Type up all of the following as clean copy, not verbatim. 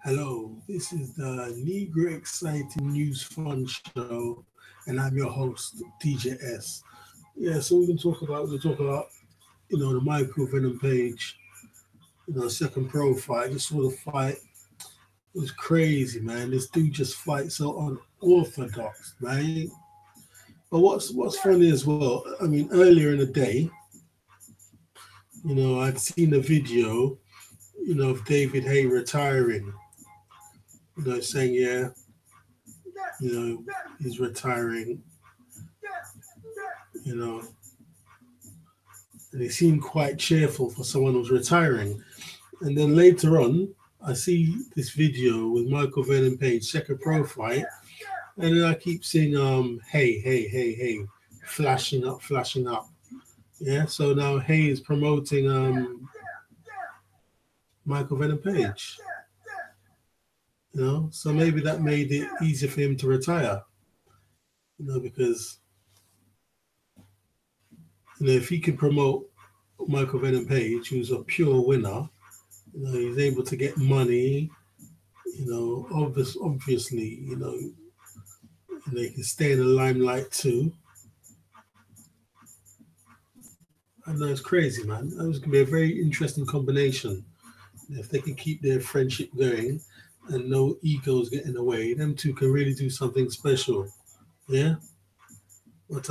Hello, this is the Negro Exciting News Fun Show, and I'm your host, DJS. Yeah, so we're gonna talk about the Michael Venom page, second pro fight. I just saw the fight. It was crazy, man. This dude just fights so unorthodox, man. But what's funny as well, I mean, earlier in the day, I'd seen a video, of David Hay retiring, saying, yeah, he's retiring, you know, and he seemed quite cheerful for someone who's retiring. And then later on, I see this video with Michael Venom Page, second pro fight, and then I keep seeing hey, hey, hey, hey, flashing up, flashing up. Yeah, so now Hay is promoting Michael Venom Page. So maybe that made it easier for him to retire. Because if he could promote Michael Venom Page, who's a pure winner, he's able to get money. Obviously, they can stay in the limelight too. I know it's crazy, man. That was gonna be a very interesting combination. If they can keep their friendship going and no egos get in the way, them two can really do something special. Yeah. But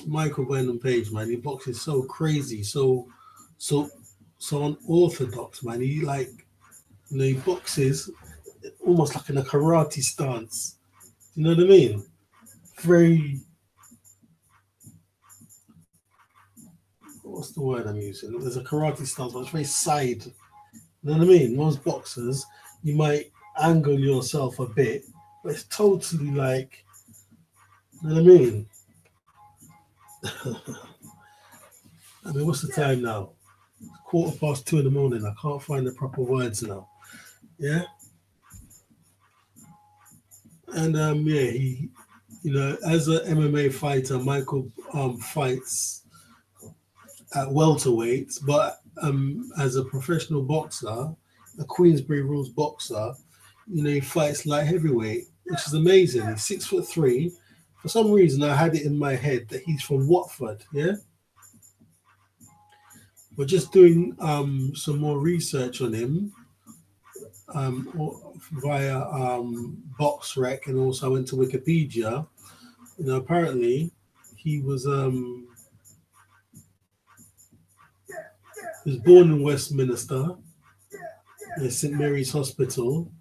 Michael Venom Page, man, he boxes so crazy, so unorthodox, man. He boxes almost like in a karate stance. You know what I mean? Very, what's the word I'm using? There's a karate stance, but it's very side. You know what I mean? Most boxers, you might angle yourself a bit, but it's totally like, you know what I mean? I mean, what's the time now? It's 2:15 in the morning. I can't find the proper words now. Yeah. And yeah, he, as an MMA fighter, Michael fights at welterweight, but as a professional boxer, a Queensberry rules boxer, he fights light heavyweight, which is amazing. He's 6'3". For some reason, I had it in my head that he's from Watford. Yeah. We're just doing some more research on him via BoxRec, and also I went to Wikipedia. Apparently he was born in Westminster, in St Mary's Hospital,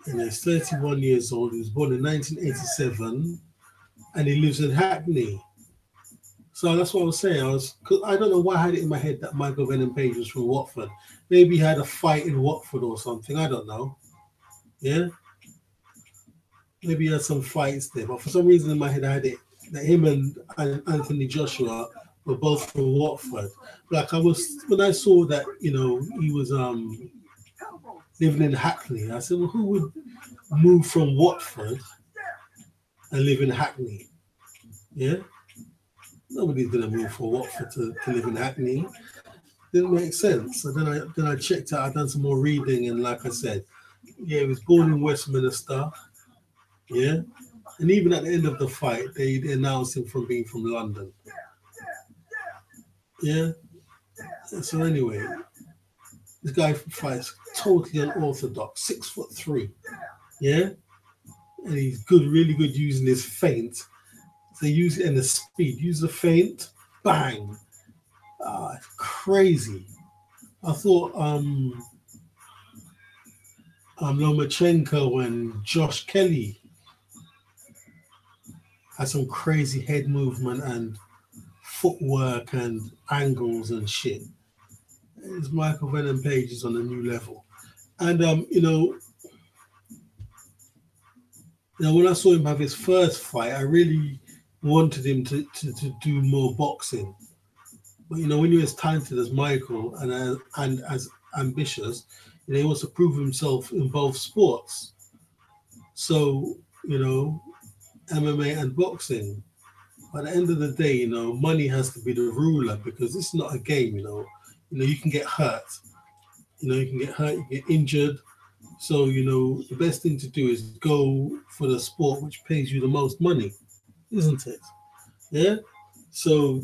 and he's 31 years old. He was born in 1987, and he lives in Hackney. So that's what I was saying. Cause I don't know why I had it in my head that Michael Venom Page was from Watford. Maybe he had a fight in Watford or something. I don't know. Yeah. Maybe he had some fights there, but for some reason in my head I had it that him and Anthony Joshua were both from Watford. Like when I saw that he was living in Hackney, I said, well, who would move from Watford and live in Hackney? Yeah. Nobody's gonna move from Watford to live in Hackney. Didn't make sense. So then I checked out. I've done some more reading, and like I said, yeah, he was born in Westminster. Yeah, and even at the end of the fight, they announced him from being from London. Yeah. So anyway, this guy fights totally unorthodox, 6'3". Yeah, and he's good, really good using his feint. They use it in the speed. Use the feint, bang. It's crazy. I thought Lomachenko and Josh Kelly had some crazy head movement and footwork and angles and shit. It's Michael Venom Page is on a new level. And when I saw him have his first fight, I really wanted him to do more boxing. But when you're as talented as Michael and as ambitious, he wants to prove himself in both sports. So, MMA and boxing. At the end of the day, money has to be the ruler, because it's not a game, you can get hurt. You can get hurt, you get injured, So, the best thing to do is go for the sport which pays you the most money, isn't it? Yeah. So,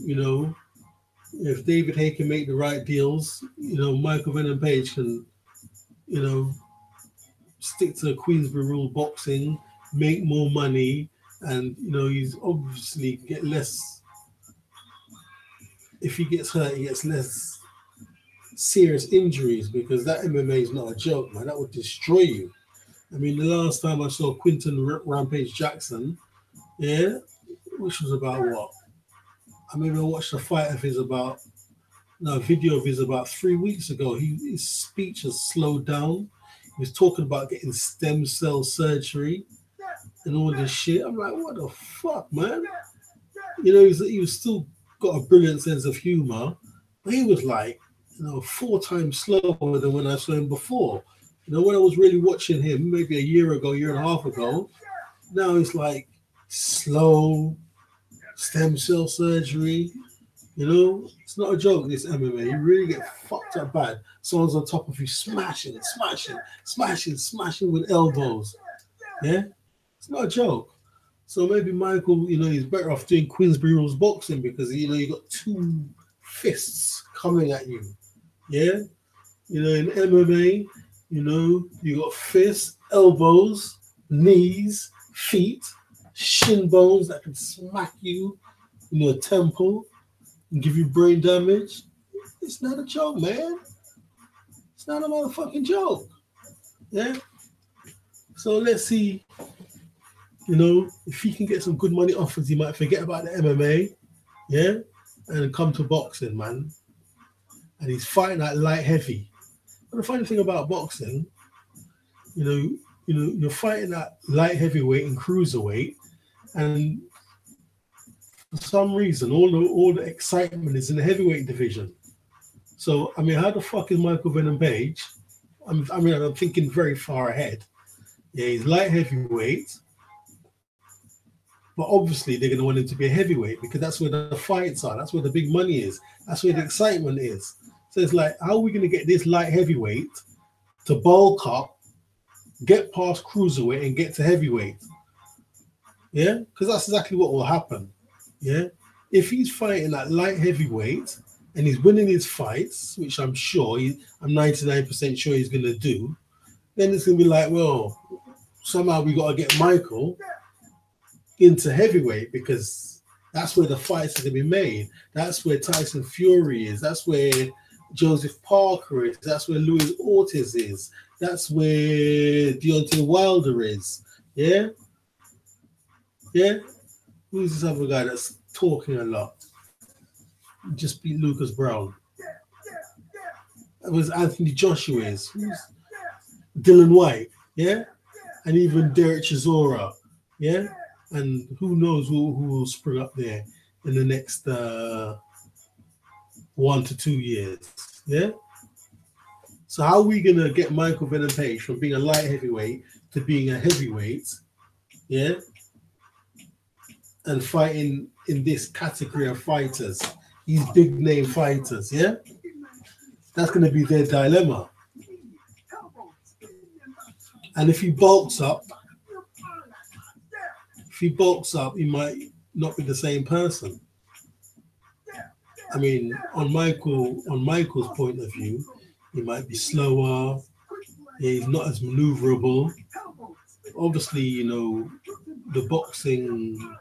if David Hay can make the right deals, Michael Venom Page can, you know, stick to Queensbury rule boxing, make more money, and he's obviously get less. If he gets hurt, he gets less serious injuries because that MMA is not a joke, man. That would destroy you. I mean, the last time I saw Quinton Rampage Jackson, yeah, which was about what? I mean, I watched a fight of his about, no, a video of his about 3 weeks ago. His speech has slowed down. He was talking about getting stem cell surgery and all this shit. I'm like, what the fuck, man? He was still got a brilliant sense of humor, but he was like, 4 times slower than when I saw him before. When I was really watching him, maybe a year ago, year and a half ago, now it's like slow stem cell surgery. It's not a joke, this MMA. You really get fucked up bad. Someone's on top of you, smashing, smashing, smashing, smashing with elbows. Yeah? It's not a joke. So maybe Michael, he's better off doing Queensbury rules boxing because, you got two fists coming at you. Yeah? In MMA, you got fists, elbows, knees, feet, shin bones that can smack you in your temple and give you brain damage. It's not a joke, man. It's not a motherfucking joke. Yeah? So let's see, if he can get some good money offers, he might forget about the MMA, yeah, and come to boxing, man. And he's fighting at light heavy. But the funny thing about boxing, you're fighting at light heavyweight and cruiserweight, and for some reason, all the excitement is in the heavyweight division. So, I mean, how the fuck is Michael Venom Page? I'm thinking very far ahead. Yeah, he's light heavyweight, but obviously they're going to want him to be a heavyweight because that's where the fights are. That's where the big money is. That's where the excitement is. So it's like, how are we going to get this light heavyweight to bulk up, get past cruiserweight, and get to heavyweight? Yeah, because that's exactly what will happen. Yeah, if he's fighting at light heavyweight and he's winning his fights, which I'm 99% sure he's going to do, then it's going to be like, well, somehow we got to get Michael into heavyweight because that's where the fights are going to be made. That's where Tyson Fury is. That's where Joseph Parker is. That's where Luis Ortiz is. That's where Deontay Wilder is. Yeah? Yeah? Who's this other guy that's talking a lot? Just beat Lucas Brown. That was Anthony Joshua's. Who's Dylan White. Yeah? And even Derek Chisora. Yeah? And who knows who will spring up there in the next 1 to 2 years. Yeah? So how are we going to get Michael Venom Page from being a light heavyweight to being a heavyweight? Yeah? And fighting in this category of fighters. These big name fighters. Yeah? That's going to be their dilemma. And if he bulks up, he might not be the same person. I mean, on Michael's point of view, he might be slower. He's not as maneuverable. Obviously, the boxing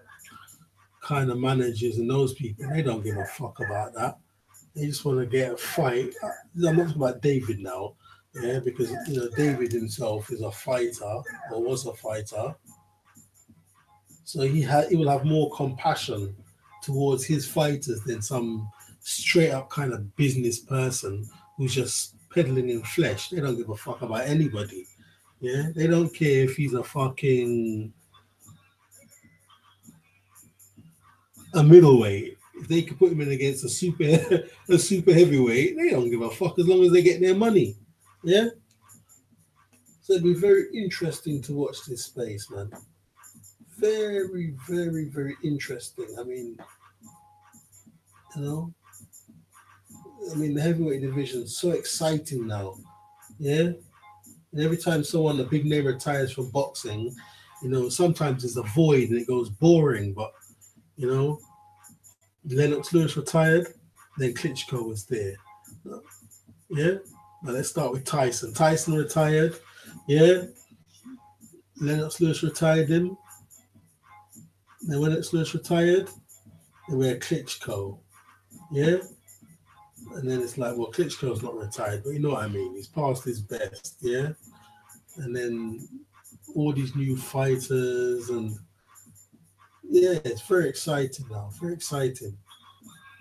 kind of managers and those people, they don't give a fuck about that. They just want to get a fight. I'm not talking about David now, yeah, because David himself is a fighter or was a fighter. So he will have more compassion towards his fighters than some straight up kind of business person who's just peddling in flesh. They don't give a fuck about anybody. Yeah, they don't care if he's a middleweight. If they could put him in against a super heavyweight, they don't give a fuck as long as they get their money. Yeah. So it'd be very interesting to watch this space, man. Very, very, very interesting. I mean, the heavyweight division is so exciting now. Yeah. And every time someone, a big name, retires from boxing, you know, sometimes there's a void and it goes boring. But, you know, Lennox Lewis retired, then Klitschko was there. Yeah? Now let's start with Tyson. Tyson retired. Yeah? Lennox Lewis retired him. Then when Lennox Lewis retired, then we had Klitschko. Yeah? And then it's like, well, Klitschko's not retired, but you know what I mean. He's past his best. Yeah? And then all these new fighters, and yeah, it's very exciting now. Very exciting.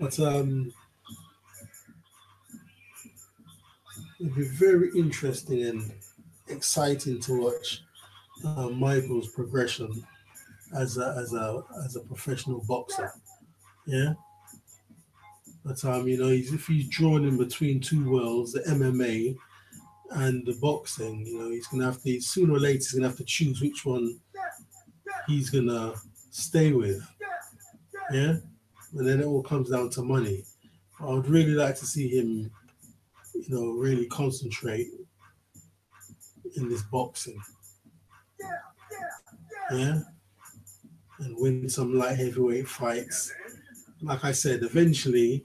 But it'd be very interesting and exciting to watch Michael's progression as a professional boxer. Yeah. But you know, if he's drawn in between two worlds, the MMA and the boxing, you know, he's gonna have to, sooner or later he's gonna have to choose which one he's gonna stay with. Yeah. And then it all comes down to money. I would really like to see him, you know, really concentrate in this boxing. Yeah. And win some light heavyweight fights. Like I said, eventually,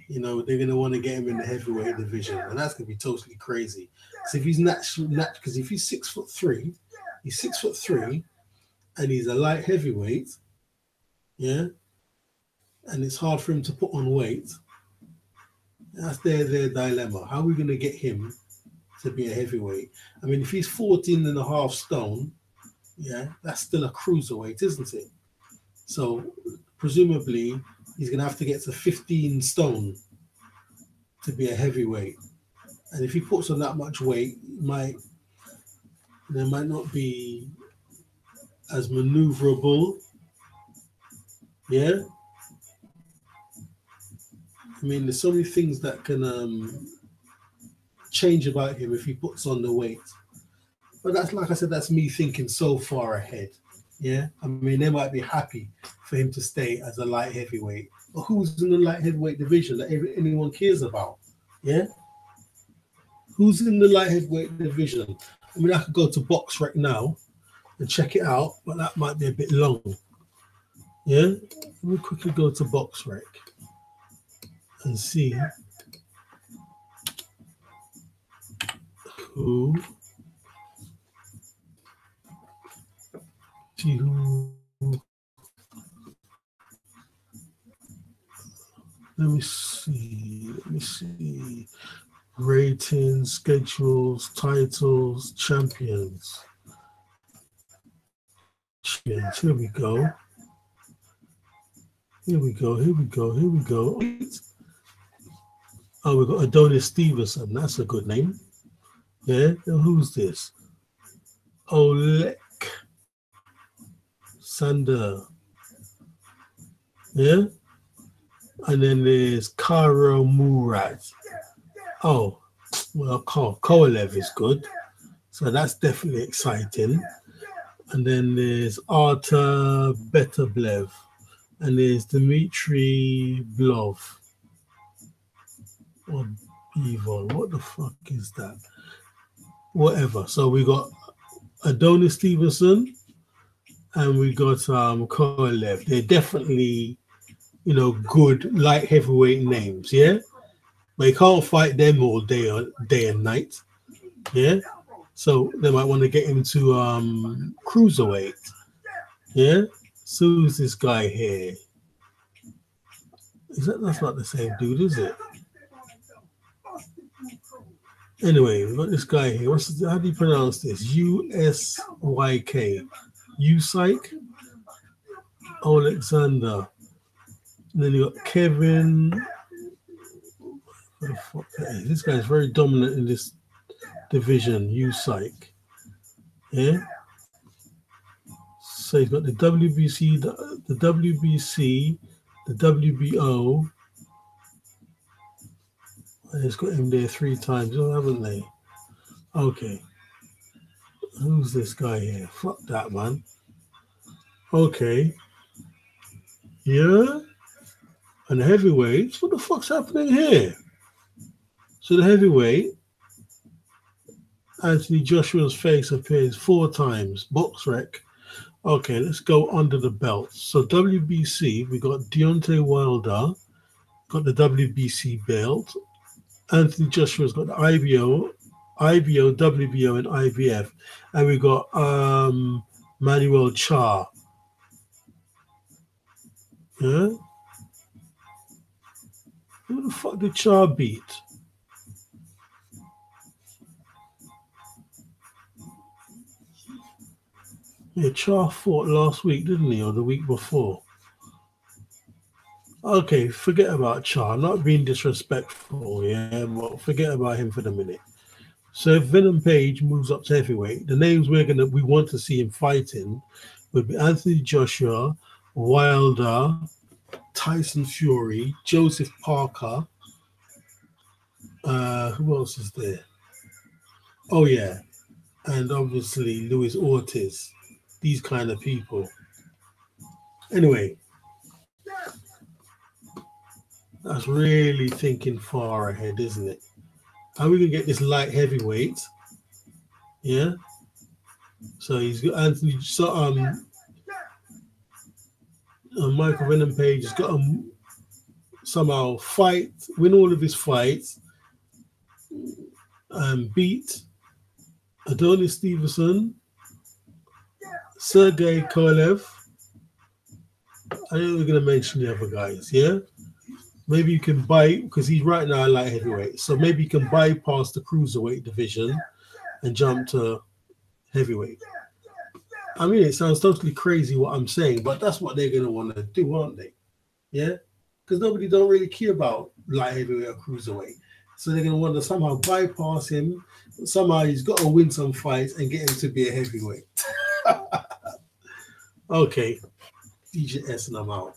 you know, they're gonna want to get him in the heavyweight division, and that's gonna be totally crazy. So if he's because if he's 6'3", he's 6'3", and he's a light heavyweight, yeah, and it's hard for him to put on weight. That's their dilemma. How are we gonna get him to be a heavyweight? I mean, if he's 14.5 stone, yeah, that's still a cruiserweight, isn't it? So presumably he's going to have to get to 15 stone to be a heavyweight. And if he puts on that much weight, there might not be as maneuverable. Yeah. I mean, there's so many things that can change about him if he puts on the weight. But that's, like I said, that's me thinking so far ahead. Yeah, I mean, they might be happy for him to stay as a light heavyweight. But who's in the light heavyweight division that anyone cares about? Yeah? Who's in the light heavyweight division? I mean, I could go to Box right now and check it out, but that might be a bit long. Yeah? Let me quickly go to Box Rec and see who. Let me see. Ratings, schedules, titles, champions. Here we go. Oh, we've got Adonis Stevenson. That's a good name. Yeah, who's this? Oleg Sander. Yeah. And then there's Karo Murat. Oh, well, Kovalev is good. So that's definitely exciting. And then there's Artur Beterblev. And there's Dmitry Blov. Or Bivol. What the fuck is that? Whatever. So we got Adonis Stevenson and we got Kovalev. They're definitely, you know, good light heavyweight names, yeah? But you can't fight them all day and night, yeah? So they might want to get him to cruiserweight, yeah? So who's this guy here? That's not the same dude, is it? Anyway, we've got this guy here. How do you pronounce this? USYK. Usyk? Alexander. And then you got Kevin. What the fuck? This guy's very dominant in this division, Usyk. Yeah. So he's got the WBC, the WBC, the WBO. It's got him there 3 times, haven't they? Okay. Who's this guy here? Fuck that, man. Okay. Yeah. And the heavyweights, what the fuck's happening here? So the heavyweight, Anthony Joshua's face appears 4 times. Box rec. Okay, let's go under the belt. So WBC, we got Deontay Wilder, got the WBC belt. Anthony Joshua's got the IBO, WBO, and IBF. And we got Manuel Charr. Yeah? Who the fuck did Charr beat? Yeah, Charr fought last week, didn't he? Or the week before? Okay, forget about Charr. Not being disrespectful, yeah, but forget about him for the minute. So if Venom Page moves up to heavyweight, the names we want to see him fighting would be Anthony Joshua, Wilder, Tyson Fury, Joseph Parker. Who else is there? Oh yeah, and obviously Luis Ortiz. These kind of people. Anyway, that's really thinking far ahead, isn't it? How are we gonna get this light heavyweight? Yeah. So he's got Anthony. So Michael Venom Page has got to somehow win all of his fights, and beat Adonis Stevenson, Sergey Kovalev. I know we're gonna mention the other guys. Yeah. Maybe you can because he's right now a light heavyweight. So maybe you can bypass the cruiserweight division and jump to heavyweight. I mean, it sounds totally crazy what I'm saying, but that's what they're going to want to do, aren't they? Yeah? Because nobody don't really care about light heavyweight or cruiserweight. So they're going to want to somehow bypass him. Somehow he's got to win some fights and get him to be a heavyweight. Okay. DJ S and I'm out.